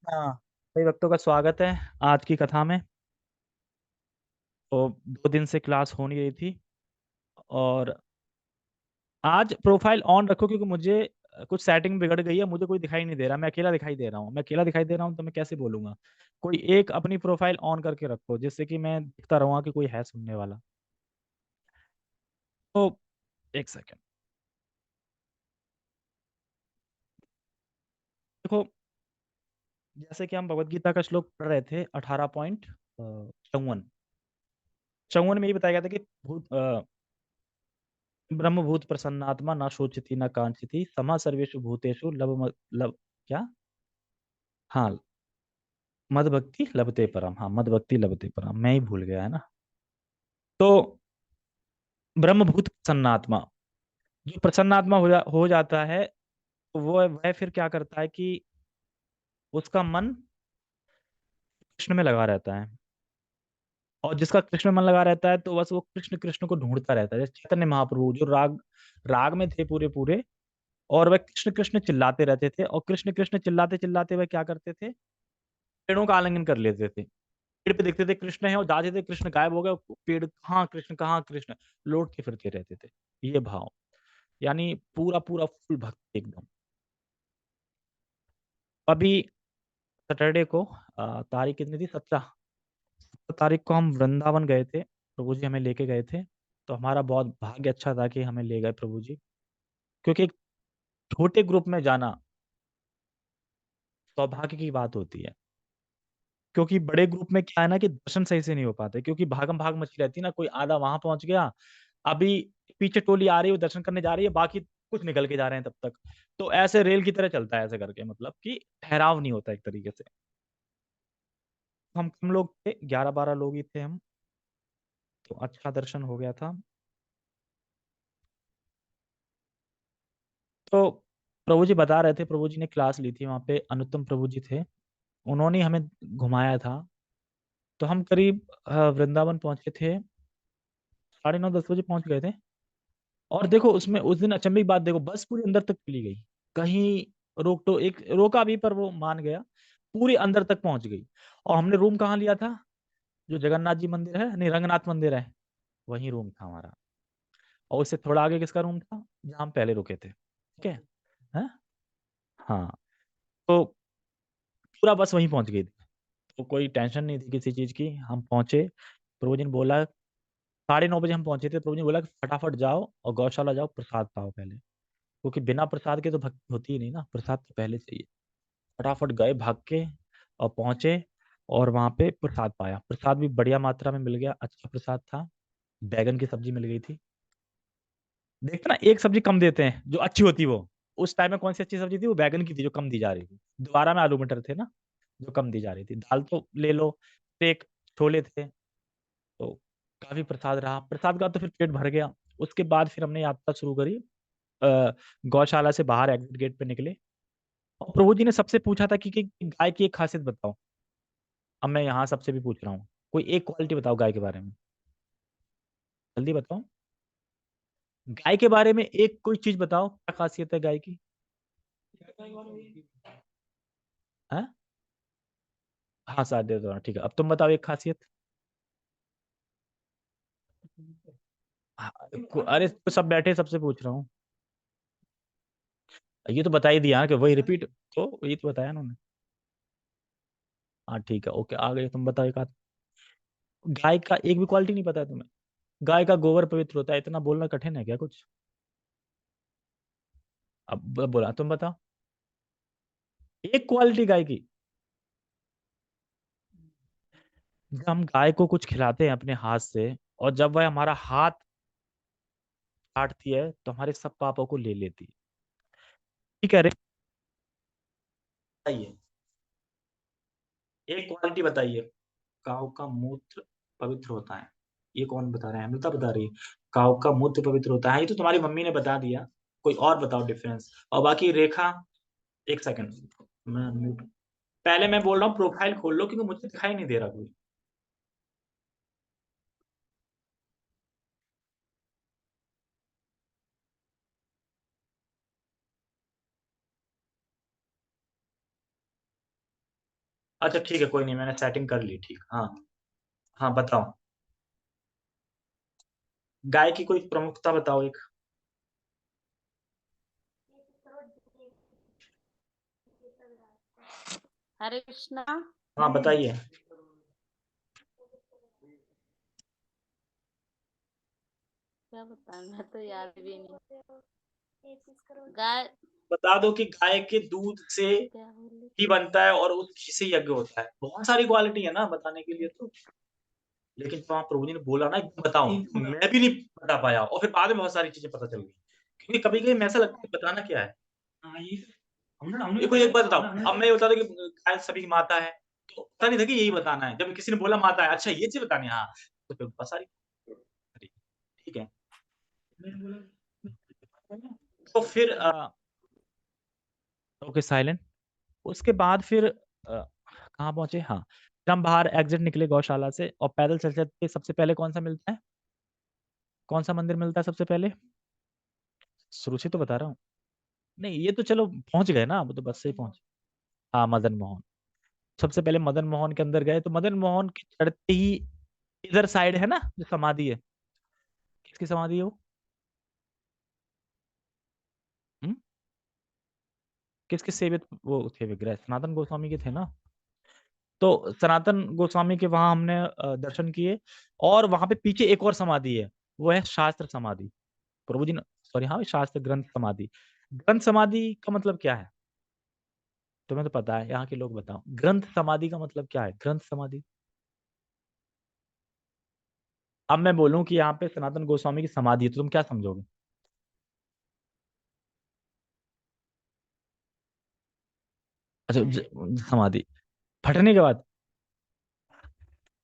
हाँ, कई भक्तों का स्वागत है आज की कथा में। तो 2 दिन से क्लास हो नहीं रही थी और आज प्रोफ़ाइल ऑन रखो क्योंकि मुझे कुछ सेटिंग बिगड़ गई है, मुझे कोई दिखाई नहीं दे रहा, मैं अकेला दिखाई दे रहा हूँ। मैं अकेला दिखाई दे रहा हूँ तो मैं कैसे बोलूँगा? कोई एक अपनी प्रोफ़ाइल ऑन करके रखो जिससे कि मैं दिखता रहूँगा कि कोई है सुनने वाला। तो 1 सेकंड। देखो, जैसे कि हम भगवद गीता का श्लोक पढ़ रहे थे 18.54 54 में ये बताया गया था कि ब्रह्मभूत प्रसन्नात्मा न शोचति न कांचति समा सर्वेषु भूतेषु लब क्या? हाँ, मद भक्ति लभते परम। हाँ, मद भक्ति लभते परम। मैं ही भूल गया है ना। तो ब्रह्मभूत प्रसन्नात्मा, जो प्रसन्नात्मा हो जाता है, तो वो वह फिर क्या करता है कि उसका मन कृष्ण में लगा रहता है। और जिसका कृष्ण में मन लगा रहता है तो बस वो कृष्ण कृष्ण को ढूंढता रहता है। जैसे चैतन्य महाप्रभु जो राग राग में थे पूरे पूरे, और वह कृष्ण कृष्ण चिल्लाते रहते थे, और कृष्ण कृष्ण चिल्लाते चिल्लाते वह क्या करते थे, पेड़ों का आलिंगन कर लेते थे। पेड़ पे देखते थे कृष्ण है और जाते थे कृष्ण गायब हो गए, पेड़ कहाँ कृष्ण, लौटते फिरते रहते थे। ये भाव, यानी पूरा पूरा फुल भक्ति एकदम। अभी सैटरडे को तारीख कितनी थी, 17 तारीख को हम वृंदावन गए थे। प्रभु जी हमें लेके गए थे। तो हमारा बहुत भाग्य अच्छा था कि हमें ले गए प्रभु जी, क्योंकि एक छोटे ग्रुप में जाना सौभाग्य की बात होती है। क्योंकि बड़े ग्रुप में क्या है ना कि दर्शन सही से नहीं हो पाते, क्योंकि भागम भाग मची रहती है ना, कोई आधा वहां पहुंच गया, अभी पीछे टोली आ रही है, वो दर्शन करने जा रही है, बाकी कुछ निकल के जा रहे हैं तब तक। तो ऐसे रेल की तरह चलता है, ऐसे करके, मतलब कि ठहराव नहीं होता एक तरीके से। हम कम लोग थे, 11-12 लोग ही थे हम। तो अच्छा दर्शन हो गया था। तो प्रभु जी बता रहे थे, प्रभु जी ने क्लास ली थी वहां पे, अनुत्तम प्रभु जी थे, उन्होंने हमें घुमाया था। तो हम करीब वृंदावन पहुंचे थे, 9:30-10 बजे पहुंच गए थे। और देखो उसमें उस दिन अचंभे की बात, देखो बस पूरी अंदर तक चली गई, कहीं रोक तो एक रोका भी पर वो मान गया, पूरी अंदर तक पहुंच गई। और हमने रूम कहाँ लिया था, जो जगन्नाथ जी मंदिर है, नहीं रंगनाथ मंदिर है, वही रूम था हमारा। और उससे थोड़ा आगे किसका रूम था, जहाँ हम पहले रुके थे, ठीक है। हैं? हाँ। तो पूरा बस वहीं पहुंच गई थी। तो कोई टेंशन नहीं थी किसी चीज की, हम पहुंचे। प्रभु जी ने बोला, 9:30 बजे हम पहुंचे थे, प्रभु जी ने बोला कि फटाफट जाओ और गौशाला जाओ, प्रसाद पाओ पहले, क्योंकि बिना प्रसाद के तो भक्ति होती ही नहीं ना, प्रसाद तो पहले चाहिए। फटाफट गए भाग के और पहुंचे, और वहां पे प्रसाद पाया। प्रसाद भी बढ़िया मात्रा में मिल गया, अच्छा प्रसाद था। बैगन की सब्जी मिल गई थी। देखते ना, एक सब्जी कम देते हैं जो अच्छी होती, वो उस टाइम में कौन सी अच्छी सब्जी थी, वो बैगन की थी जो कम दी जा रही थी। दोबारा में आलू मटर थे ना, जो कम दी जा रही थी। दाल तो ले लो, एक छोले थे। तो काफी प्रसाद रहा, प्रसाद का तो फिर पेट भर गया। उसके बाद फिर हमने यात्रा शुरू करी। गौशाला से बाहर एग्जिट गेट पे निकले, और प्रभु जी ने सबसे पूछा था कि गाय की एक खासियत बताओ। अब मैं यहाँ सबसे भी पूछ रहा हूँ, कोई एक क्वालिटी बताओ गाय के बारे में, जल्दी बताओ। गाय के बारे में एक कोई चीज बताओ, क्या खासियत है गाय की। हाँ, हाँ साथ दे दो, हाँ, ठीक है। अब तुम बताओ एक खासियत। हाँ, अरे तो सब बैठे, सबसे पूछ रहा हूँ। ये तो बता ही दिया ना कि वही रिपीट, तो ये तो बताया ना उन्होंने। हाँ ठीक है, ओके, आ गए। तुम बताओ एक आध। गाय का एक भी क्वालिटी नहीं पता है तुम्हें? गाय का गोबर पवित्र होता है, इतना बोलना कठिन है क्या कुछ? अब बोला, तुम बताओ एक क्वालिटी गाय की। जब हम गाय को कुछ खिलाते हैं अपने हाथ से, और जब वह हमारा हाथ काटती है तो हमारे सब पापों को ले लेती है। ठीक है रे, बताइए, एक क्वालिटी बताइए। काऊ का मूत्र पवित्र होता है, ये कौन बता रहा है, अमृता बता रही है। काऊ का मूत्र पवित्र होता है, ये तो तुम्हारी मम्मी ने बता दिया। कोई और बताओ डिफरेंस। और बाकी रेखा, एक सेकंड, मैं mute- पहले मैं बोल रहा हूँ प्रोफाइल खोल लो, क्योंकि मुझे दिखाई नहीं दे रहा कोई। अच्छा ठीक है, कोई नहीं, मैंने सेटिंग कर ली, ठीक। हाँ हाँ बताओ। गाय की कोई प्रमुखता बताओ एक। हरे कृष्णा। हाँ बताइए। क्या बताऊं, मैं तो याद भी नहीं। गाय। बता दो कि गाय के दूध से क्या बोली? घी बनता है और उस घी से यज्ञ होता है। बहुत सारी क्वालिटी है ना बताने के लिए तो। लेकिन तो आप प्रभु जी ने बोला ना एकदम बताओ, मैं भी नहीं बता पाया, और फिर बाद में बहुत सारी चीजें पता चल गई। क्योंकि कभी कभी ऐसा लगता है बताना क्या है। हाँ, ये देखो एक बात बताओ, अब मैं ये बता दूं कि गाय सभी की माता है, तो पता नहीं था कि यही बताना है। जब किसी ने बोला माता है, अच्छा ये चीज बतानी है, हाँ, तो फिर बहुत सारी। ठीक है। तो फिर ओके साइलेंट। उसके बाद फिर कहाँ पहुंचे, हाँ। फिर हम बाहर एग्जिट निकले गौशाला से, और पैदल चल चलते सबसे पहले कौन सा मिलता है, कौन सा मंदिर मिलता है सबसे पहले। शुरू से तो बता रहा हूँ। नहीं ये तो चलो पहुंच गए ना, वो तो बस से ही पहुंचे। हाँ मदन मोहन। सबसे पहले मदन मोहन के अंदर गए, तो मदन मोहन के चढ़ते ही इधर साइड है ना जो समाधि है, किसकी समाधि है वो। हम्म? किसके सेवित वो थे विग्रह, सनातन गोस्वामी के थे ना। तो सनातन गोस्वामी के वहां हमने दर्शन किए। और वहां पे पीछे एक और समाधि है, वो है शास्त्र समाधि। प्रभु जी ने, सॉरी हाँ, शास्त्र ग्रंथ समाधि। ग्रंथ समाधि का मतलब क्या है, तुम्हें तो पता है, यहाँ के लोग बताओ ग्रंथ समाधि का मतलब क्या है, ग्रंथ समाधि। अब मैं बोलूं कि यहाँ पे सनातन गोस्वामी की समाधि है, तो तुम क्या समझोगे। अच्छा समाधि फटने के बाद।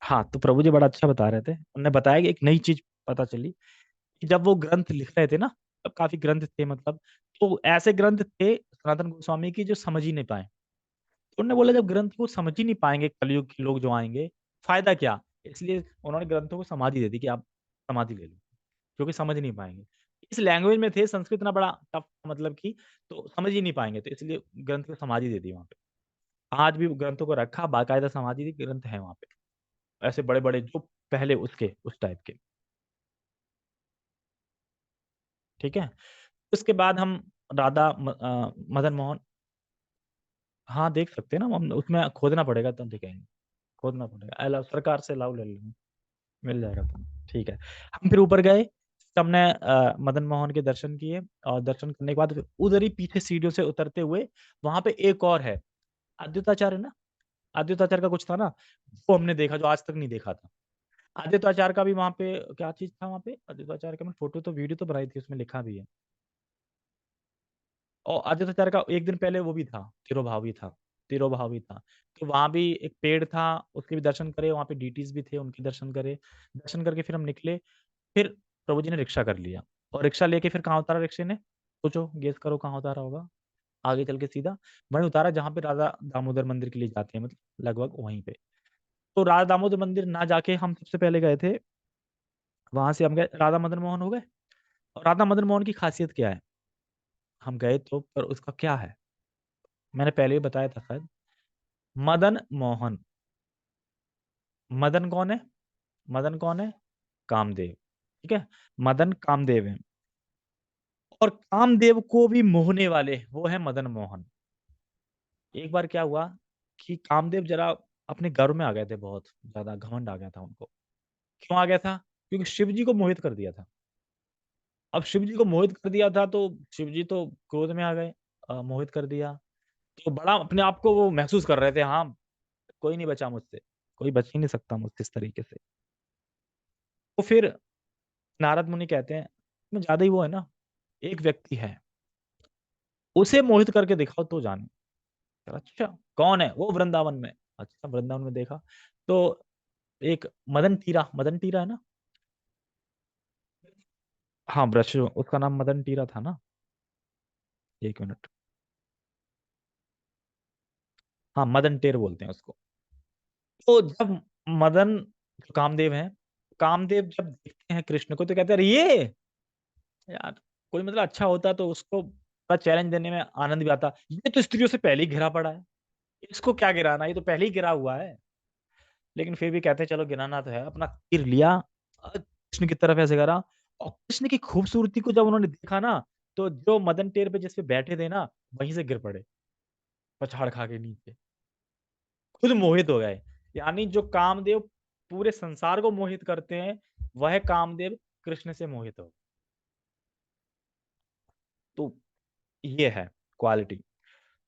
हाँ तो प्रभु जी बड़ा अच्छा बता रहे थे, उन्होंने बताया कि एक नई चीज पता चली कि जब वो ग्रंथ लिख रहे थे ना, तब काफी ग्रंथ थे मतलब, तो ऐसे ग्रंथ थे सनातन गोस्वामी की जो समझ ही नहीं पाए। तो उन्होंने बोला जब ग्रंथ को समझ ही नहीं पाएंगे कलयुग के लोग जो आएंगे, फायदा क्या। इसलिए उन्होंने ग्रंथों को समाधि दे दी कि आप समाधि ले लो, क्योंकि समझ नहीं पाएंगे। इस लैंग्वेज में थे, संस्कृत इतना बड़ा टफ मतलब कि, तो समझ ही नहीं पाएंगे, तो इसलिए ग्रंथ को समाधि दे दी वहां पे। आज भी ग्रंथों को रखा बाकायदा, समाधि दी, ग्रंथ है वहां पे, ऐसे बड़े बड़े जो पहले उसके उस टाइप के। ठीक है। उसके बाद हम मदन मोहन। हाँ देख सकते हैं ना हम, उसमें खोदना पड़ेगा तब दिखाएंगे। खोदना पड़ेगा, अलाउ सरकार से अलाउ ले लेंगे, मिल जाएगा तुम्हें। ठीक है। हम फिर ऊपर गए, हमने मदन मोहन के दर्शन किए। और दर्शन करने के बाद फिर उधर ही पीछे सीढ़ियों से उतरते हुए वहां पे एक और है, अद्वैताचार्य ना। अद्वैताचार्य का कुछ था ना, वो हमने देखा जो आज तक नहीं देखा था। अद्वैताचार्य का भी वहां पे क्या चीज था, वहां पे अद्वैताचार्य का मैं फोटो तो वीडियो तो बनाई थी, उसमें लिखा भी है। और आदित्याचार्य का एक दिन पहले वो भी था, तिरुभावी था। तिरुभावी था। तो वहां भी एक पेड़ था, उसके भी दर्शन करे, वहां पे डीटीज भी थे, उनके दर्शन करे। दर्शन करके फिर हम निकले। फिर प्रभु जी ने रिक्शा कर लिया, और रिक्शा लेके फिर कहाँ उतारा रिक्शे ने, सोचो गेस करो कहाँ उतारा होगा। आगे चल के सीधा वहीं उतारा जहाँ पे राधा दामोदर मंदिर के लिए जाते हैं, मतलब लगभग वहीं पे। तो राधा दामोदर मंदिर ना जाके हम सबसे पहले गए थे, वहां से हम गए राधा मदन मोहन हो गए। और राधा मदन मोहन की खासियत क्या है, हम गए तो पर उसका क्या है, मैंने पहले ही बताया था शायद। मदन मोहन, मदन कौन है, मदन कौन है, कामदेव। ठीक है। मदन कामदेव है, और कामदेव को भी मोहने वाले वो है मदन मोहन। एक बार क्या हुआ कि कामदेव जरा अपने गर्व में आ गए थे, बहुत ज्यादा घमंड आ गया था उनको। क्यों आ गया था, क्योंकि शिव जी को मोहित कर दिया था। अब शिव जी को मोहित कर दिया था, तो शिव जी तो क्रोध में आ गए, मोहित कर दिया। तो बड़ा अपने आप को वो महसूस कर रहे थे, हाँ कोई नहीं बचा मुझसे, कोई बच ही नहीं सकता मुझसे इस तरीके से। तो फिर नारद मुनि कहते हैं में ज्यादा ही वो है ना, एक व्यक्ति है, उसे मोहित करके दिखाओ तो जाने। अच्छा कौन है वो, वृंदावन में। अच्छा वृंदावन में देखा, तो एक मदन टीरा, मदन टीरा है ना। हाँ ब्रश, उसका नाम मदन टीरा था ना। एक मिनट। हाँ मदन टेर बोलते हैं उसको। तो जब मदन जो कामदेव है, कामदेव जब देखते हैं कृष्ण को तो कहते हैं अरे ये यार, कोई मतलब अच्छा होता तो उसको चैलेंज देने में आनंद भी आता, ये तो स्त्रियों से पहले ही घिरा पड़ा है, इसको क्या गिराना, ये तो पहले ही गिरा हुआ है। लेकिन फिर भी कहते हैं चलो गिराना तो है, अपना तीर लिया, कृष्ण की तरफ ऐसे करा, और कृष्ण की खूबसूरती को जब उन्होंने देखा ना, तो जो मदन टेर पे जिस पे बैठे थे ना, वहीं से गिर पड़े, पछाड़ खा के नीचे, खुद मोहित हो गए। यानी जो कामदेव पूरे संसार को मोहित करते हैं, वह कामदेव कृष्ण से मोहित हो। तो ये है क्वालिटी।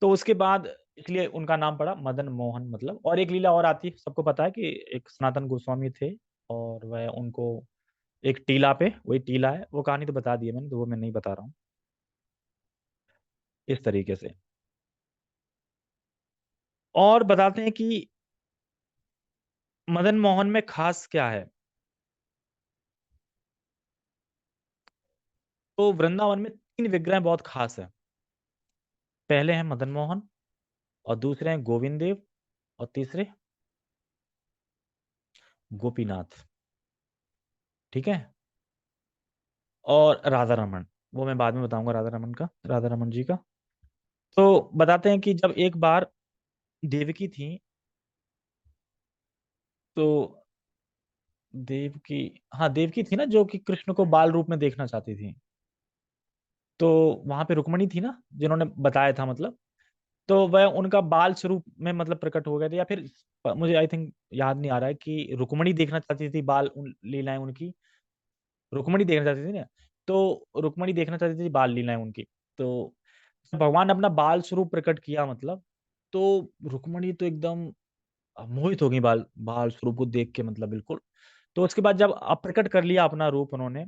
तो उसके बाद इसलिए उनका नाम पड़ा मदन मोहन मतलब। और एक लीला और आती है, सबको पता है कि एक सनातन गोस्वामी थे, और वह उनको एक टीला पे, वही टीला है, वो कहानी तो बता दी है मैंने, तो वो मैं नहीं बता रहा हूँ इस तरीके से। और बताते हैं कि मदन मोहन में खास क्या है। तो वृंदावन में तीन विग्रह बहुत खास है। पहले हैं मदन मोहन, और दूसरे हैं गोविंद देव, और तीसरे गोपीनाथ। ठीक है। और राधा रमन, वो मैं बाद में बताऊंगा, राधा रमन का, राधा रमन जी का। तो बताते हैं कि जब एक बार देवकी थी, तो देवकी, हाँ देवकी थी ना, जो कि कृष्ण को बाल रूप में देखना चाहती थी। तो वहां पे रुक्मणी थी ना, जिन्होंने बताया था मतलब। तो वह उनका बाल स्वरूप में मतलब प्रकट हो गए थे, या फिर मुझे आई थिंक याद नहीं आ रहा है कि रुक्मणी देखना चाहती थी बाल, लीलाएं उनकी। रुक्मणी देखना चाहती थी ना। तो रुक्मणी देखना चाहती थी बाल लीलाएं उनकी। तो जब भगवान ने अपना बाल स्वरूप प्रकट किया मतलब, तो रुक्मणी तो एकदम मोहित हो गई बाल बाल स्वरूप को देख के, मतलब बिल्कुल। तो उसके बाद जब प्रकट कर लिया अपना रूप उन्होंने,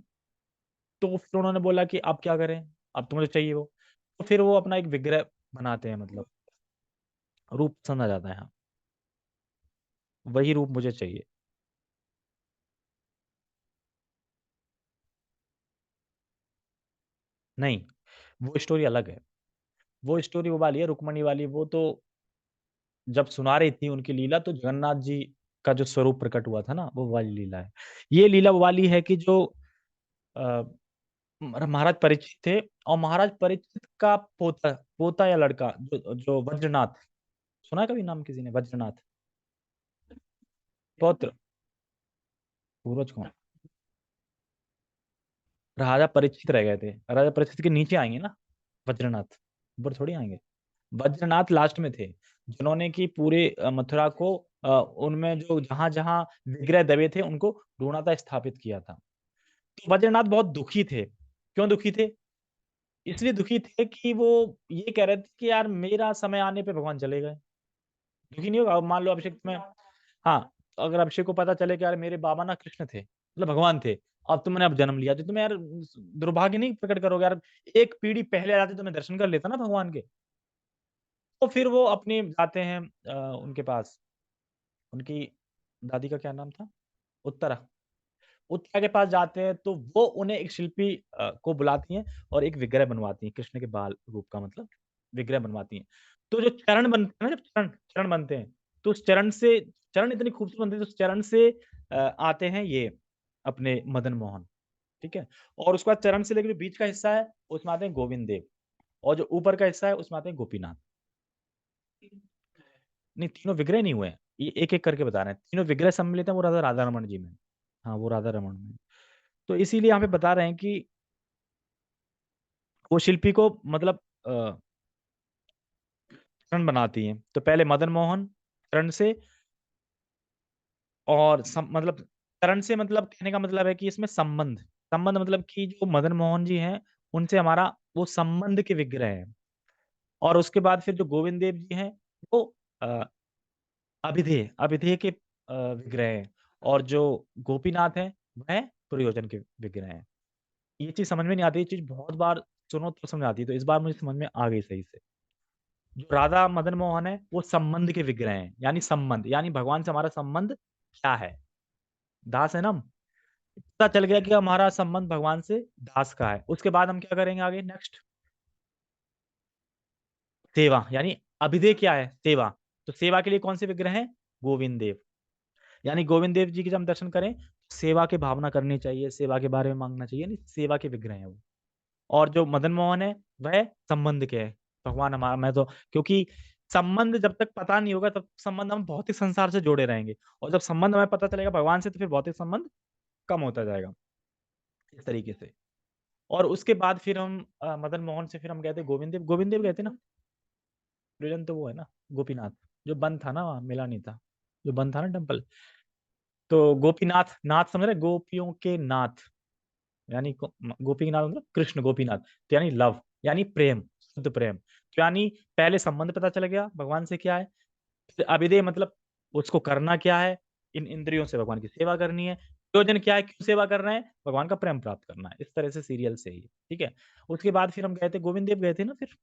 तो फिर उन्होंने बोला कि अब क्या करें, अब तो मुझे चाहिए वो। तो फिर वो अपना एक विग्रह बनाते हैं, मतलब रूप पसंद आ जाता है, हाँ वही रूप मुझे चाहिए। नहीं, वो स्टोरी अलग है। वो स्टोरी वो वाली है, रुक्मणी वाली, वो तो जब सुना रही थी उनकी लीला, तो जगन्नाथ जी का जो स्वरूप प्रकट हुआ था ना, वो वाली लीला है। ये लीला वो वाली है कि जो अ, महाराज परीक्षित थे, और महाराज परीक्षित का पोता पोता या लड़का जो जो वज्रनाथ, सुना है कभी नाम किसी ने, वज्रनाथ पौत्र, पूर्वज कौन, राजा परीक्षित रह गए थे, राजा परीक्षित के नीचे आएंगे ना वज्रनाथ, ऊपर थोड़ी आएंगे। वज्रनाथ लास्ट में थे, जिन्होंने की पूरे मथुरा को, उनमें जो जहां जहां विग्रह दबे थे उनको ढूंढा था, स्थापित किया था। तो वज्रनाथ बहुत दुखी थे। क्यों दुखी थे? इसलिए दुखी थे कि वो ये कह रहे थे कि यार मेरा समय आने पे भगवान चले गए। दुखी नहीं होगा? अब मान लो अभिषेक में, हाँ, अगर अभिषेक को पता चले कि यार मेरे बाबा ना कृष्ण थे, मतलब भगवान थे, अब तुमने अब जन्म लिया, तो तुम्हें यार दुर्भाग्य नहीं प्रकट करोगे यार? एक पीढ़ी पहले आ जाते तुम्हें दर्शन कर लेता ना भगवान के। तो फिर वो अपने जाते हैं उनके पास, उनकी दादी का क्या नाम था, उत्तरा। उत्तरा के पास जाते हैं, तो वो उन्हें एक शिल्पी को बुलाती हैं, और एक विग्रह बनवाती हैं कृष्ण के बाल रूप का, मतलब विग्रह बनवाती हैं। तो जो चरण बनते हैं ना, जब चरण चरण बनते हैं, तो उस चरण से, चरण इतनी खूबसूरत बनते हैं, तो उस चरण से आते हैं ये अपने मदन मोहन। ठीक है। और उसके बाद चरण से लेकर जो बीच का हिस्सा है, उसमें आते हैं गोविंद देव, और जो ऊपर का हिस्सा है उसमें आते हैं गोपीनाथ। नहीं, तीनों विग्रह नहीं हुए हैं, ये एक एक करके बता रहे हैं। तीनों विग्रह सम्मिलित है, वो राधा राधा रमन जी में। हाँ, वो राधा रमन में। तो इसीलिए यहाँ पे बता रहे हैं कि वो शिल्पी को मतलब चरण बनाती हैं। तो पहले मदन मोहन चरण से, और मतलब चरण से, मतलब कहने का मतलब है कि इसमें संबंध, संबंध मतलब कि जो मदन मोहन जी हैं, उनसे हमारा वो संबंध के विग्रह है। और उसके बाद फिर जो गोविंद देव जी हैं, वो अ, अभिधेय अभिधेय के विग्रह हैं। और जो गोपीनाथ हैं, वह प्रयोजन के विग्रह हैं। ये चीज समझ में नहीं आती, ये चीज बहुत बार सुनो तो समझ आती है, तो इस बार मुझे समझ में आ गई सही से। जो राधा मदन मोहन है, वो संबंध के विग्रह हैं, यानी संबंध, यानी भगवान से हमारा संबंध क्या है, दास है ना हम। पता चल गया कि हमारा संबंध भगवान से दास का है। उसके बाद हम क्या करेंगे आगे, नेक्स्ट सेवा, यानी अभिधेय क्या है, सेवा। तो सेवा के लिए कौन से विग्रह हैं? गोविंद देव। यानी गोविंद देव जी के जब हम दर्शन करें, सेवा की भावना करनी चाहिए, सेवा के बारे में मांगना चाहिए, यानी सेवा के विग्रह है वो। और जो मदन मोहन है, वह संबंध के है, भगवान हमारा, मैं तो, क्योंकि संबंध जब तक पता नहीं होगा तब संबंध हम भौतिक संसार से जोड़े रहेंगे, और जब संबंध हमें पता चलेगा भगवान से तो फिर भौतिक संबंध कम होता जाएगा, इस तरीके से। और उसके बाद फिर हम मदन मोहन से फिर हम गए थे गोविंद देव गए थे ना। प्रिजन तो वो है ना, गोपीनाथ, जो बंद था ना, वहाँ मिला नहीं था, जो बंद था ना टेम्पल। तो गोपीनाथ, नाथ समझ रहे, गोपियों के नाथ, यानी गोपी के नाथ मतलब कृष्ण गोपीनाथ, तो यानी लव, यानी प्रेम, शुद्ध प्रेम। तो यानी पहले संबंध पता चल गया भगवान से क्या है, फिर अभिधेय मतलब उसको करना क्या है, इन इंद्रियों से भगवान की सेवा करनी है। प्रयोजन क्या है, क्यों सेवा कर रहे हैं, भगवान का प्रेम प्राप्त करना है। इस तरह से सीरियल से ही, ठीक है। उसके बाद फिर हम गए थे गोविंद देव गए थे ना फिर,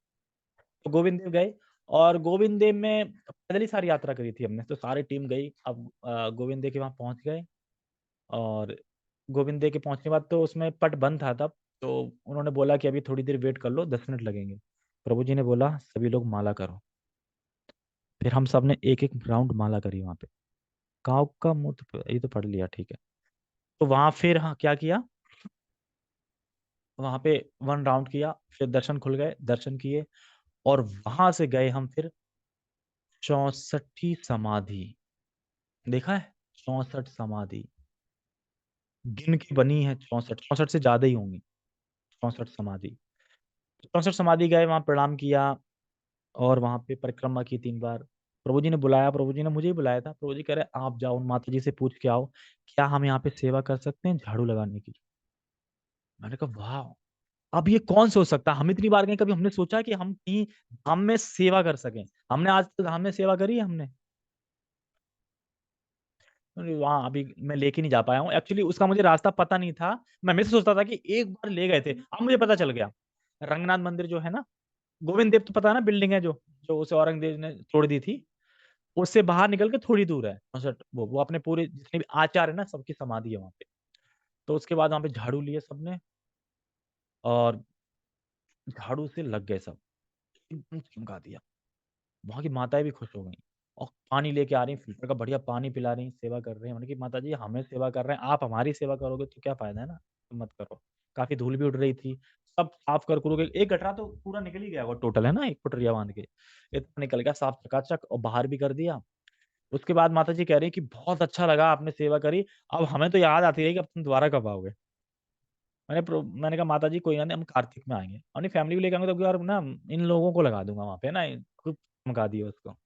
तो गोविंद देव गए, और गोविंद देव में पैदल ही सारी यात्रा करी थी हमने, तो सारी टीम गई। अब गोविंद देव के वहां पहुंच गए, और गोविंद देव के पहुंचने के बाद तो उसमें पट बंद था तब, तो उन्होंने बोला कि अभी थोड़ी देर वेट कर लो, 10 मिनट लगेंगे। प्रभु जी ने बोला सभी लोग माला करो। फिर हम सब ने एक एक राउंड माला करी वहां पे। काव का मुंह तो ये तो पढ़ लिया, ठीक है। तो वहां फिर हाँ क्या किया, वहां पे 1 राउंड किया, फिर दर्शन खुल गए, दर्शन किए, और वहां से गए हम फिर 64 समाधि। देखा है, 64 समाधि गिन की बनी है, 64, 64 से ज्यादा ही होंगी, 64 समाधि। 64 समाधि गए, वहां प्रणाम किया, और वहां पे परिक्रमा की 3 बार। प्रभु जी ने बुलाया, प्रभु जी ने मुझे ही बुलाया था, प्रभु जी कह रहे आप जाओ उन माता जी से पूछ के आओ, क्या हम यहाँ पे सेवा कर सकते हैं झाड़ू लगाने की। मैंने कहा वाह, अब ये कौन सोच सकता, हम इतनी बार गए, कभी हमने सोचा कि हम कहीं धाम में सेवा कर सकें। हमने आज तक धाम में सेवा करी है हमने, अरे वहाँ अभी मैं लेके नहीं जा पाया हूँ एक्चुअली, उसका मुझे रास्ता पता नहीं था। मैं हमेशा सोचता था कि एक बार ले गए थे, अब मुझे पता चल गया। रंगनाथ मंदिर जो है ना, गोविंद देव तो पता है ना, बिल्डिंग है जो जो उसे औरंगजेब ने तोड़ दी थी, उससे बाहर निकल के थोड़ी दूर है 64, वो अपने पूरे जितने भी आचार्य है ना सबकी समाधि है वहाँ पे। तो उसके बाद वहाँ पे झाड़ू लिए सबने, और झाड़ू से लग गए सब, एकदम चमका दिया। वहाँ की माताएं भी खुश हो गई, और पानी लेके आ रही, फिल्टर का बढ़िया पानी पिला रही, सेवा कर रही हैं। मैंने कि माता जी हमें सेवा कर रहे हैं, आप हमारी सेवा करोगे तो क्या फायदा है ना, तो मत करो। काफी धूल भी उड़ रही थी, सब साफ कर करो के, एक गठरा तो पूरा निकल ही गया वो टोटल है ना, एक पुटरिया बांध के इतना निकल गया साफ चकाचक, और बाहर भी कर दिया। उसके बाद माता जी कह रही कि बहुत अच्छा लगा आपने सेवा करी, अब हमें तो याद आती रही कि अब तुम दोबारा कब आओगे। मैंने कहा माता जी कोई ना, नहीं हम कार्तिक में आएंगे, अपनी फैमिली भी लेके आऊंगे, तो यार ना इन लोगों को लगा दूंगा वहां पे ना, खूब चमका दिया उसको।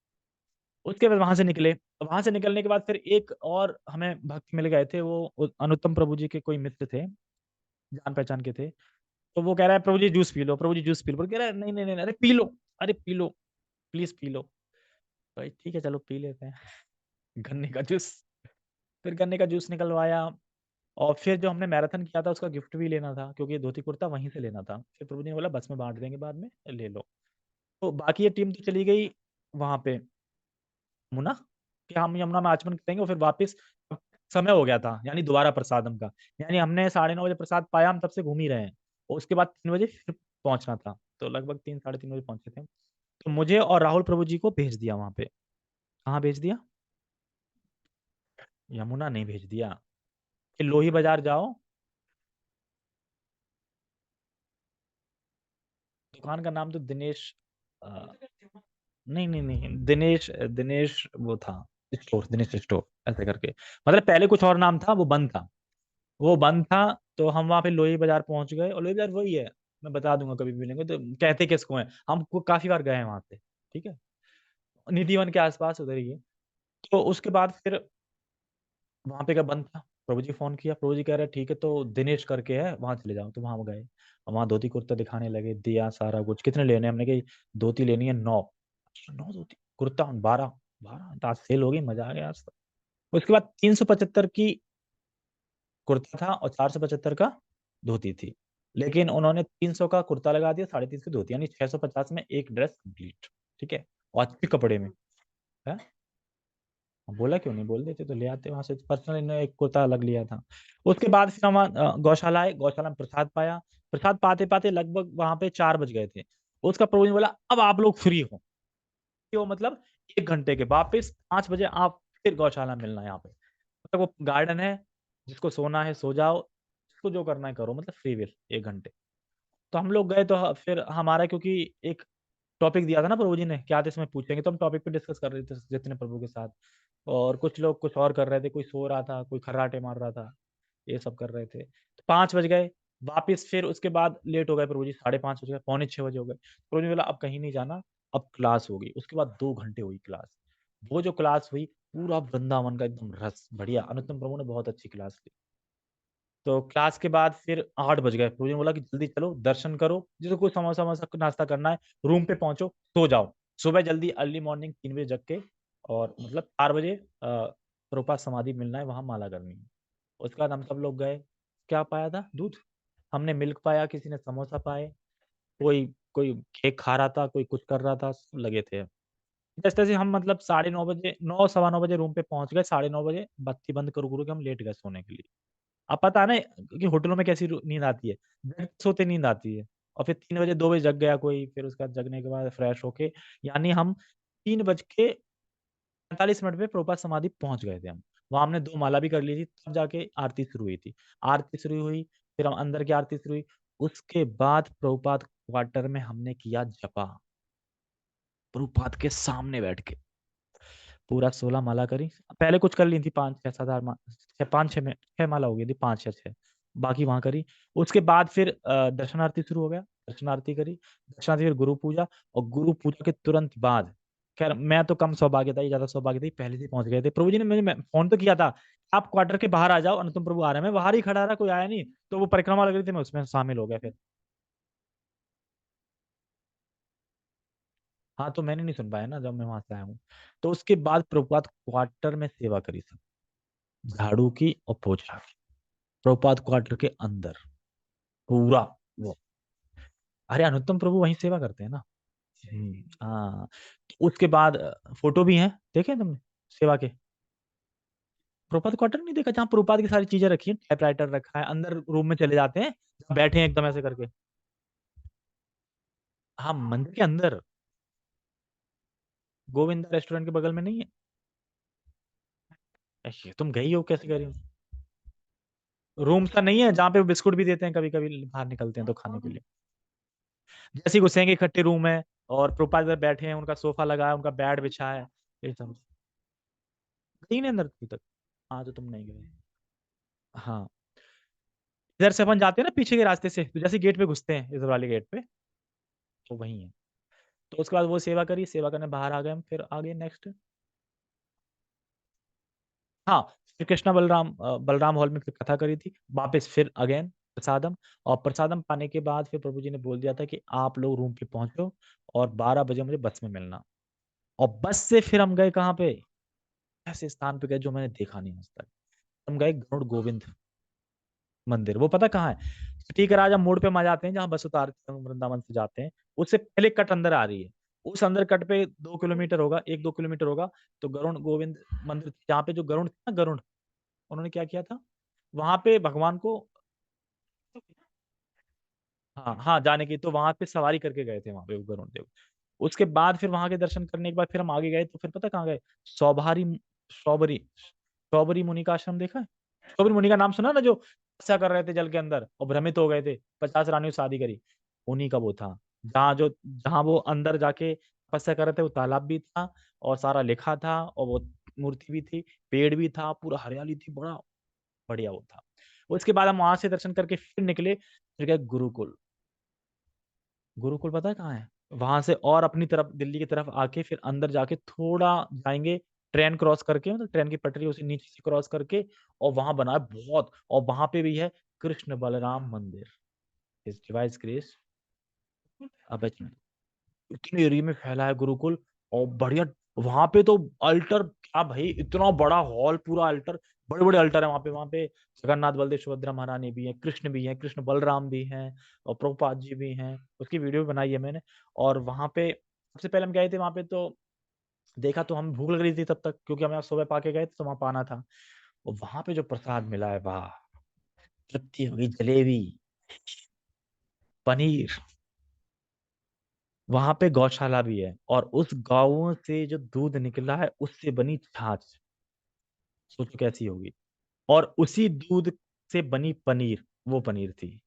उसके बाद वहां से निकले, तो वहां से निकलने के बाद फिर एक और हमें भक्त मिल गए थे, वो अनुत्तम प्रभु जी के कोई मित्र थे, जान पहचान के थे। तो वो कह रहा है प्रभु जी जूस पी लो, प्रभु जी जूस पी लो, कह रहा है नहीं नहीं नहीं, अरे पी लो, अरे P low, please P low. भाई ठीक है चलो पी लेते हैं गन्ने का जूस। फिर गन्ने का जूस निकलवाया, और फिर जो हमने मैराथन किया था उसका गिफ्ट भी लेना था, क्योंकि धोती कुर्ता वहीं से लेना था। फिर प्रभु जी ने बोला बस में बांट देंगे बाद में, ले लो। तो बाकी ये टीम तो चली गई वहां पे यमुना, कि हम यमुना में आचमन करेंगे, और फिर वापस समय हो गया था, यानी दोबारा प्रसादम का, यानी हमने 9:30 बजे प्रसाद पाया, हम तब से घूम ही रहे हैं, और उसके बाद 3 बजे फिर पहुंचना था, तो लगभग 3 साढ़े 3 बजे पहुंचे थे। तो मुझे और राहुल प्रभु जी को भेज दिया वहां पे। कहाँ भेज दिया, यमुना नहीं भेज दिया, कि लोही बाजार जाओ, दुकान का नाम तो दिनेश, अ, नहीं नहीं नहीं, दिनेश दिनेश वो था, स्टोर, दिनेश स्टोर ऐसे करके, मतलब पहले कुछ और नाम था, वो बंद था, वो बंद था। तो हम वहां पे लोही बाजार पहुंच गए, और लोही बाजार वही है, मैं बता दूंगा कभी भी मिलेंगे तो, कहते किसको है, हम काफी बार गए हैं वहां पे, ठीक है, निधिवन के आसपास उधर ही है। तो उसके बाद फिर वहां पे क्या बंद था, प्रभु जी फोन किया, प्रभु जी कह रहे ठीक है तो दिनेश करके है वहां चले जाओ, तो वहां गए, वहां धोती कुर्ता दिखाने लगे, दिया सारा कुछ, कितने लेने हैं? हमने कही धोती लेनी है 9। अच्छा 9 धोती, कुर्ता 12, 12 तो आज सेल हो गई, मजा आ गया आज तो। उसके बाद 375 की कुर्ता था, और 475 का धोती थी, लेकिन उन्होंने 300 का कुर्ता लगा दिया, 350 की धोती, यानी 650 में एक ड्रेस कंप्लीट, ठीक है, और अच्छे कपड़े में है। बोला क्यों नहीं, बोल देते तो ले आते वहां से, पर्सनली ने एक कुर्ता अलग लिया था। उसके बाद फिर हम गौशाला आए, गौशाला में प्रसाद पाया, प्रसाद पाते पाते लगभग वहां पे 4 बज गए थे। उसका प्रभु ने बोला अब आप लोग फ्री हो, क्यों मतलब 1 घंटे के, वापस 5 बजे आप फिर गौशाला में मिलना है यहाँ पे, मतलब वो गार्डन है, जिसको सोना है सो जाओ, जिसको जो करना है करो, मतलब फ्री विल 1 घंटे। तो हम लोग गए, तो फिर हमारा क्योंकि एक टॉपिक दिया था ना प्रभु जी ने, क्या था इसमें पूछेंगे, तो हम टॉपिक पे डिस्कस कर रहे थे जितने प्रभु के साथ। और कुछ लोग कुछ और कर रहे थे, कोई सो रहा था, कोई खर्राटे मार रहा था, ये सब कर रहे थे। तो 5 बज गए वापिस, फिर उसके बाद लेट हो गए प्रभु जी, 5:30 बज गए, पौने 6 बजे हो गए। प्रभु जी बोला अब कहीं नहीं जाना, अब क्लास होगी। उसके बाद 2 घंटे हुई क्लास। वो जो क्लास हुई, पूरा वृंदावन का एकदम रस बढ़िया, अनुत्तम प्रभु ने बहुत अच्छी क्लास ली। तो क्लास के बाद फिर 8 बज गए, प्रभु जी ने बोला कि जल्दी चलो दर्शन करो, जिसको कोई समोसा वमोसा नाश्ता करना है, रूम पे पहुंचो, सो जाओ। सुबह जल्दी अर्ली मॉर्निंग 3 बजे जग के, और मतलब 4 बजे प्रभुपाद समाधि मिलना है, वहां माला करनी है। उसके बाद हम सब लोग गए। क्या पाया था? दूध। हमने मिल्क पाया, किसी ने समोसा पाए, कोई कोई केक खा रहा था, कोई कुछ कर रहा था, सब लगे थे। जैसे तैसे हम मतलब 9:30 बजे, 9 सवा 9 बजे रूम पे पहुंच गए, 9:30 बजे बत्ती बंद करो करो के हम लेट गए सोने के लिए। अब पता है ना कि होटलों में कैसी नींद आती है, बेड पे सोते नींद आती है। और फिर 3 बजे 2 बजे जग गया कोई, फिर उसके बाद जगने के बाद फ्रेश होके, यानी हम 3:45 पे प्रभुपाद समाधि पहुंच गए थे हम। वहां हमने 2 माला भी कर ली थी, तब जाके आरती शुरू हुई थी। आरती शुरू हुई, फिर हम अंदर की आरती शुरू हुई। उसके बाद प्रभुपाद क्वार्टर में हमने किया जपा, प्रभुपाद के सामने बैठ के पूरा 16 माला करी। पहले कुछ कर ली थी, 5 6 7 8 5 6 माला हो गई थी, 5 या 6, बाकी वहां करी। उसके बाद फिर दर्शनार्थी शुरू हो गया, दर्शनार्थी करी, दर्शनार्थी, फिर गुरु पूजा। और गुरु पूजा के तुरंत बाद, खैर मैं तो कम सौभाग्य था, ये ज्यादा सौभाग्य थी, पहले से ही पहुंच गए थे। प्रभु जी ने मुझे फोन तो किया था, आप क्वार्टर के बाहर आ जाओ, अनुतम प्रभु आ रहे हैं। मैं बाहर ही खड़ा रहा, कोई आया नहीं, तो वो परिक्रमा लग रही थी, मैं उसमें शामिल हो गया फिर। हाँ, तो मैंने नहीं सुन पाया ना जब मैं वहां से आया हूँ। तो उसके बाद प्रभुपाद क्वार्टर में सेवा करी, सब झाड़ू की और पोछा की, प्रभुपाद क्वार्टर के अंदर पूरा वो। अरे अनुत्तम प्रभु वहीं सेवा करते हैं ना। हाँ। तो उसके बाद फोटो भी हैं, देखे तुमने सेवा के? प्रभुपाद क्वार्टर नहीं देखा, जहाँ प्रभुपाद की सारी चीजें रखी हैं, टाइपराइटर रखा है, अंदर रूम में चले जाते हैं, जहाँ बैठे हैं एकदम ऐसे करके। हाँ, मंदिर के अंदर, गोविंदा रेस्टोरेंट के बगल में नहीं है? ऐसे तुम गई हो कैसे करी हो? रूम सा नहीं है जहाँ पे वो बिस्कुट भी देते हैं कभी कभी, बाहर निकलते हैं तो खाने के लिए? जैसे ही घुसेंगे इकट्ठे रूम है, और प्रोपाल इधर बैठे हैं, उनका सोफा लगा है, उनका बेड बिछा है, ये सब। गई नहीं अंदर अभी तक? हाँ, तो तुम नहीं गए। हाँ, इधर से अपन जाते हैं ना पीछे के रास्ते से, तो जैसे गेट पे घुसते हैं इधर वाले गेट पे, तो वही है। तो उसके बाद वो सेवा करी, सेवा करने बाहर आ गए हम, फिर आगे नेक्स्ट। हाँ, श्री कृष्णा बलराम बलराम हॉल में फिर कथा करी थी, वापस फिर अगेन प्रसादम। और प्रसादम पाने के बाद फिर प्रभु जी ने बोल दिया था कि आप लोग रूम पे पहुंचो, और 12 बजे मुझे बस में मिलना। और बस से फिर हम गए कहाँ पे? ऐसे स्थान पे गए जो मैंने देखा नहीं आज तक। हम गए गरुड़ गोविंद मंदिर, वो पता कहाँ है? सिटी के राजा मोड़ पे हम आ जाते हैं, जहाँ बस उतारते हैं, वृंदावन से जाते हैं, उससे पहले कट अंदर आ रही है। उस अंदर कट पे 2 किलोमीटर होगा, 1-2 किलोमीटर होगा, तो गरुड़ गोविंद मंदिर, जहाँ पे जो गरुड़ थे ना, गरुड़, उन्होंने क्या किया था वहां पे भगवान को। हाँ हाँ, जाने की तो वहां पे सवारी करके गए थे वहां पे वो गरुड़ देव। उसके बाद फिर वहां के दर्शन करने के बाद फिर हम आगे गए, तो फिर पता कहाँ गए? सौभारी, स्ट्रॉबेरी, स्ट्रॉबेरी मुनि का आश्रम देखा है? स्ट्रॉबेरी मुनि का नाम सुना ना, जो तपस्या कर रहे थे जल के अंदर और भ्रमित हो गए थे, 50 रानियों से शादी करी, उन्हीं का वो था। जहाँ वो अंदर जाके तपस्या कर रहे थे, वो तालाब भी था, और सारा लिखा था, और वो मूर्ति भी थी, पेड़ भी था, पूरा हरियाली थी, बड़ा बढ़िया वो था। उसके बाद हम वहां से दर्शन करके फिर निकले, फिर गए गुरुकुल। गुरुकुल पता है कहाँ है? वहां से और अपनी तरफ दिल्ली की तरफ आके, फिर अंदर जाके थोड़ा जाएंगे, ट्रेन क्रॉस करके, मतलब ट्रेन की पटरी उसे नीचे से क्रॉस करके, और वहां बना है बहुत, और वहां पे भी है कृष्ण बलराम मंदिर, इस डिवाइस क्रेज। अब इतने एरिया में फैला है गुरुकुल, और बढ़िया। वहां पे तो अल्टर, क्या भाई, इतना बड़ा हॉल, पूरा अल्टर, बड़े बड़े अल्टर है वहां पे जगन्नाथ बलदेव सुभद्रा महारानी भी है, कृष्ण भी है, कृष्ण बलराम भी हैं, और प्रभुपाद जी भी हैं, उसकी वीडियो भी बनाई है मैंने। और वहां पे सबसे पहले हम गए थे वहां पे, तो देखा तो हम, भूख लग रही थी तब तक, क्योंकि हम यहाँ सुबह पाके गए थे, तो वहां पाना था। और वहां पे जो प्रसाद मिला है, वाह, तृप्ति हो गई। जलेबी, पनीर, वहां पे गौशाला भी है, और उस गायों से जो दूध निकला है, उससे बनी छाछ, सोचो कैसी होगी। और उसी दूध से बनी पनीर, वो पनीर थी।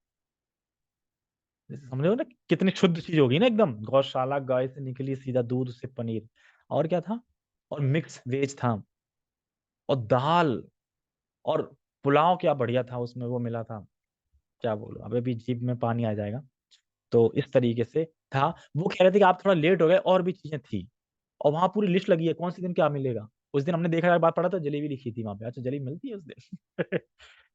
समझ रहे हो ना कितनी शुद्ध चीज होगी ना एकदम, गौशाला, गाय से निकली सीधा दूध से पनीर। और क्या था, और मिक्स वेज था, और दाल, और पुलाव क्या बढ़िया था उसमें वो मिला था, क्या बोलो, अबे भी जीभ में पानी आ जाएगा। तो इस तरीके से था। वो कह रहे थे कि आप थोड़ा लेट हो गए, और भी चीजें थी, और वहां पूरी लिस्ट लगी है कौन से दिन क्या मिलेगा। उस दिन हमने देखा, बात पड़ा तो जलेबी लिखी थी वहां पे, अच्छा जलेबी मिलती है उस दिन।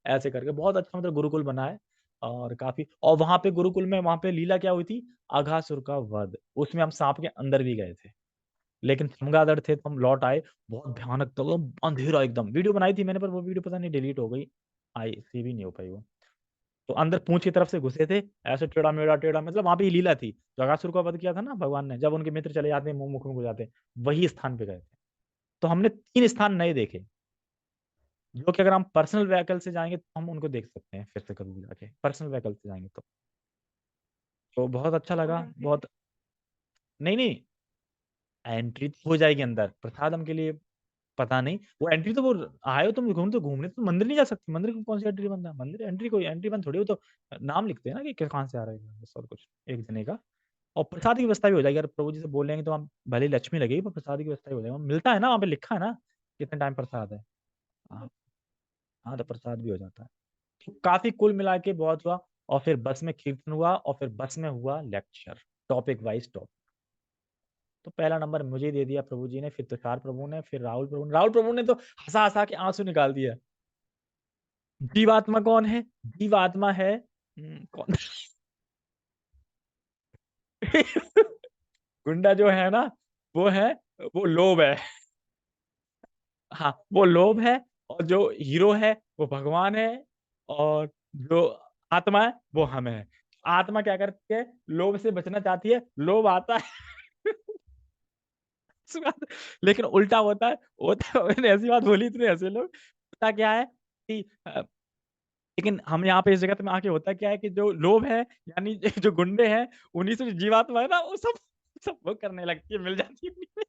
ऐसे करके बहुत अच्छा मतलब गुरुकुल बना है। और काफी, और वहां पे गुरुकुल में वहां पे लीला क्या हुई थी, अघासुर का वध, उसमें हम सांप के अंदर भी गए थे, लेकिन चमगादड़ थे तो हम लौट आए। बहुत भयानक था वो, अंधेरा एकदम, वीडियो बनाई थी मैंने, पर वो वीडियो पता नहीं डिलीट हो गई, आई सेव ही नहीं हो पाई वो। तो अंदर पूंछ की तरफ से घुसे थे, ऐसे टेढ़ा मेढ़ा टेढ़ा, मतलब वहां पे ये लीला थी, जगासुर का वध किया था ना भगवान ने, जब उनके मित्र चले जाते हैं मुंह मुख में घुस जाते हैं, वही स्थान पे गए थे। तो हमने 3 स्थान नए देखे, जो कि अगर हम पर्सनल व्हीकल से जाएंगे तो हम उनको देख सकते हैं फिर से कभी भी जाके, पर्सनल व्हीकल से जाएंगे तो बहुत अच्छा लगा बहुत। नहीं नहीं, एंट्री तो हो जाएगी अंदर, प्रसाद हम के लिए पता नहीं, वो एंट्री तो वो आए हो तुम घूम तो घूमने तो मंदिर नहीं जा सकती, मंदिर की कौन सी एंट्री बंद है, मंदिर एंट्री कोई एंट्री बंद थोड़ी हो, तो नाम लिखते हैं ना कि कहाँ से आ रहा है बस, और कुछ एक जने का। और प्रसाद की व्यवस्था भी हो जाएगी, अगर प्रभु जी से बोल लेंगे तो हम, भले ही लक्ष्मी लगेगी पर प्रसाद की व्यवस्था भी हो जाएगी, मिलता है ना वहाँ पे लिखा है ना कितने टाइम प्रसाद है। हाँ। हाँ, तो प्रसाद भी हो जाता है। तो काफी कुल मिला के बहुत हुआ। और फिर बस में कीर्तन हुआ, और फिर बस में हुआ लेक्चर, टॉपिक वाइज टॉपिक। तो पहला नंबर मुझे ही दे दिया प्रभु जी ने, फिर तुषार प्रभु ने, फिर राहुल प्रभु ने तो हंसा हंसा के आंसू निकाल दिया। जीवात्मा कौन है, जीवात्मा है, कौन। गुंडा जो है ना, वो है, वो लोभ है। हाँ, वो लोभ है। और जो हीरो है वो भगवान है। और जो आत्मा है वो हम है। आत्मा क्या करती है, लोभ से बचना चाहती है, लोभ आता है। लेकिन उल्टा होता है, मैंने ऐसी बात बोली, इतने हंसे लोग। होता क्या है कि लेकिन हम यहाँ पे इस जगत में आके होता क्या है कि जो लोभ है, यानी जो गुंडे हैं, उन्हीं से जो जीवात्मा है ना, वो सब सब वो करने लगती है, मिल जाती है।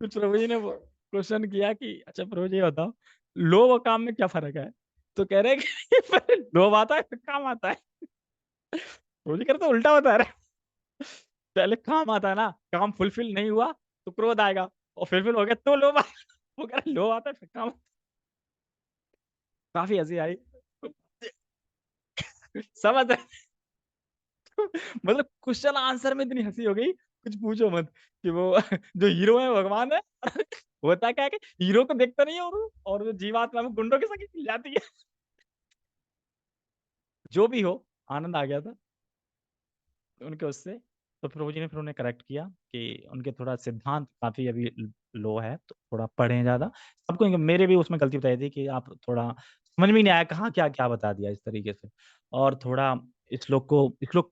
फिर प्रभु जी ने वो क्वेश्चन किया कि अच्छा प्रभु जी ये बताओ, लोभ और काम में क्या फर्क है। तो कह रहे हैं कि पहले लोभ आता है फिर काम आता है। प्रभु जी कह रहे तो उल्टा बता रहे हैं। पहले काम आता है ना, काम फुलफिल नहीं हुआ तो क्रोध आएगा, और फुलफिल हो गया तो लोभ आएगा। वो कह रहे लोभ आता है फिर काम। काफी हंसी आई। समझ रहे? मतलब क्वेश्चन आंसर में इतनी हंसी हो गई, कुछ पूछो मत। कि वो जो हीरो है भगवान है। होता क्या है कि हीरो को देखता नहीं है, और वो जीवात्मा में गुंडों के संग मिल जाती है। जो भी हो, आनंद आ गया था उनके उससे। तो प्रभु जी ने फिर उन्हें करेक्ट किया कि उनके थोड़ा सिद्धांत काफी अभी लो है, तो थोड़ा पढ़ें ज्यादा। सबको मेरे भी उसमें गलती बताई थी कि आप थोड़ा समझ में ही नहीं आया कहाँ क्या क्या बता दिया इस तरीके से। और थोड़ा श्लोक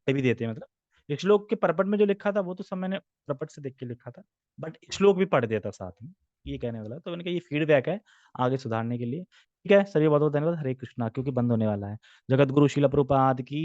भी देते हैं, मतलब श्लोक के परपट में जो लिखा था वो तो सब मैंने परपट से देख के लिखा था, बट श्लोक भी पढ़ देता साथ में, ये कहने वाला। तो उनका ये फीडबैक है आगे सुधारने के लिए। ठीक है, सभी बहुत बहुत धन्यवाद। हरे कृष्णा, क्योंकि बंद होने वाला है। जगत गुरु शिला प्रभुपाद की